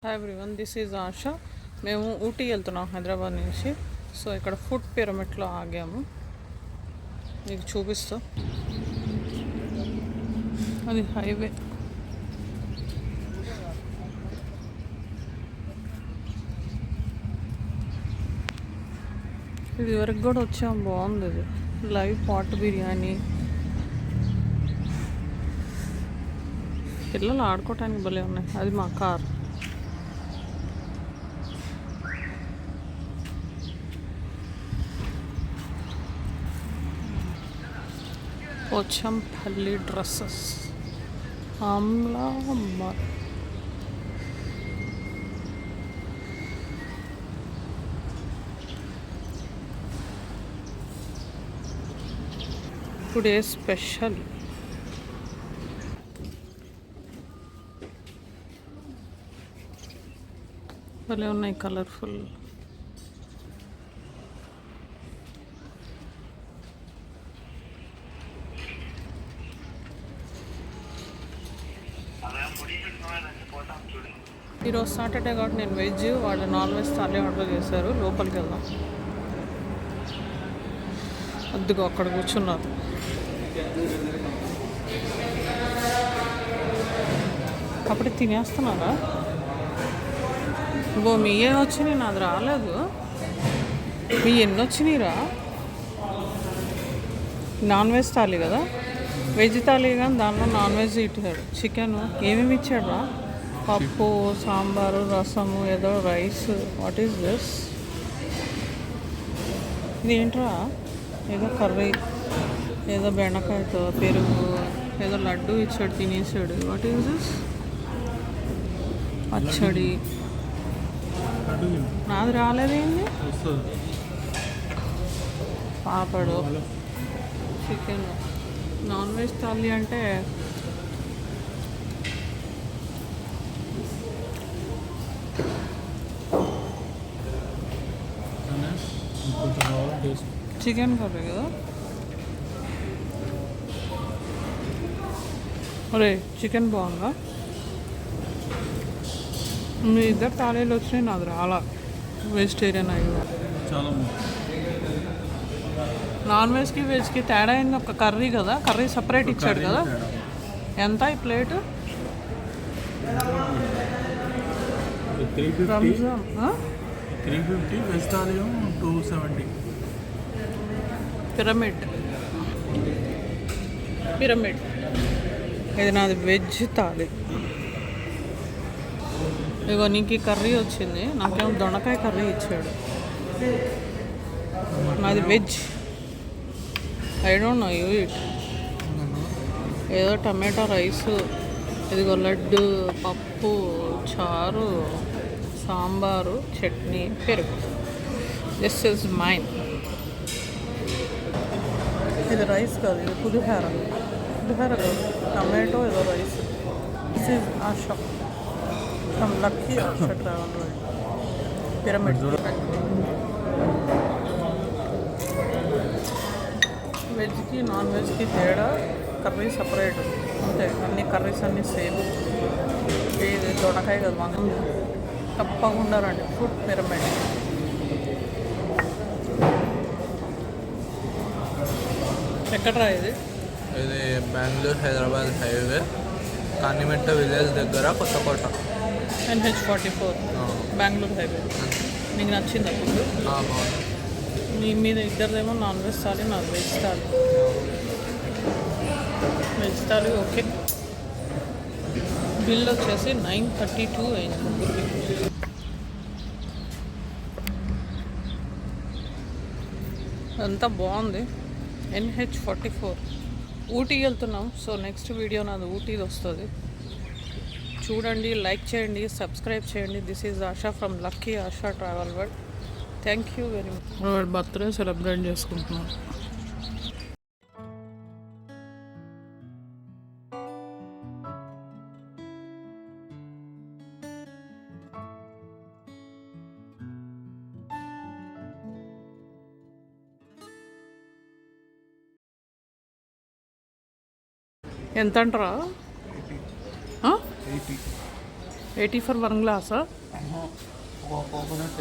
Hi everyone, this is ASHA. మేము ఊటీ వెళ్తున్నాం హైదరాబాద్ నుంచి. సో ఇక్కడ ఫుడ్ పిరమిడ్లో ఆగాము, మీకు చూపిస్తా. అది హైవే. ఇది వరకు కూడా వచ్చాం, బాగుంది. ఇది లైవ్ పాట్ బిర్యానీ, పిల్లలు ఆడుకోవటానికి భలే ఉన్నాయి. అది మా కార్. పోచంపల్లి డ్రెస్సెస్, ఆమ్లా అమ్మార్. Today special. భలే ఉన్నాయి, కలర్ఫుల్. ఈరోజు సాటర్డే కాబట్టి నేను వెజ్, వాళ్ళు నాన్ వెజ్ థాలీ ఆర్డర్ చేశారు. లోపలికి వెళ్దాం. అద్దుగా అక్కడ కూర్చున్నారు. అప్పుడే తినేస్తున్నారా? మీ ఏం వచ్చినాయి, నాది రాలేదు. మీ ఎన్ని వచ్చినాయిరా? నాన్ వెజ్ థాలీ కదా, వెజ్ థాలీ కానీ దానిలో నాన్ వెజ్ ఇచ్చాడు. చికెన్ ఏమేమి ఇచ్చాడు రా? పప్పు, సాంబారు, రసము, ఏదో రైస్. What is this? ఇది ఏంట్రా? ఏదో కర్రీ, ఏదో బెండకాయతో పెరుగు, ఏదో లడ్డు ఇచ్చాడు, తినేసాడు. What is this? పచ్చడి. నాది రాలేదేంటి? పాపడు, చికెన్. నాన్ వెజ్ థాలీ అంటే చికెన్ కర్రీ కదా. అరే చికెన్ బాగుందా? మీ ఇద్దరు థాలీలు వచ్చినాయి, నాది రాలా. వెజిటేరియన్ అయ్యి నాన్ వెజ్కి వెజ్కి తేడా అయింది. ఒక కర్రీ కదా, కర్రీ సపరేట్ ఇచ్చాడు కదా. ఎంత ఈ plate? Ramzan 350, veg thali 270. Pyramid. ఇది నాది వెజ్ థాలీ. ఇగో నీకు ఈ కర్రీ వచ్చింది, నాకేమో దొండకాయ కర్రీ ఇచ్చాడు. నాది veg. I don't know you it. ఏదో టమాటో రైసు, ఇదిగో లడ్డు, పప్పు, చారు, సాంబారు, చట్నీ, పెరుగు. This is mine. ఇది రైస్ కాదు, ఇది పులిహోర కాదు, టమాటో ఏదో rice. This is Asha from lucky Asha travel world. Pyramid. వెజ్కి నాన్ వెజ్కి తేడా, కర్రీ సపరేట్ అంతే. అన్ని కర్రీస్ అన్నీ సేమ్. ఇది దొండకాయ కదా, మనం తప్పకుండా రండి ఫుడ్ పిరమిడ్. ఎక్కడరా ఇది? ఇది బెంగళూరు హైదరాబాద్ హైవే, కానిమెట్ట విలేజ్ దగ్గర, కొత్తకోట. NH44 Bengaluru highway. నీకు నచ్చిందా ఫుడ్? మీ మీద ఇద్దరిదేమో నాన్ వెజ్ థాలీ, నాది veg thali. Veg thali okay. Bill వచ్చేసి 932 అయింది ముగ్గురికి. అంతా బాగుంది. NH44 ఊటీ వెళ్తున్నాం. సో నెక్స్ట్ వీడియో నాది ఊటీది వస్తుంది, చూడండి. లైక్ చేయండి, సబ్స్క్రైబ్ చేయండి. This is Asha from lucky Asha travel world. Thank you very much. వాడు బర్త్డే సెలబ్రేట్ చేసుకుంటున్నాం. ఎంత అంటారా? 80. 80 ఫర్ వన్ గ్లాసా? ఒక కోకోనట్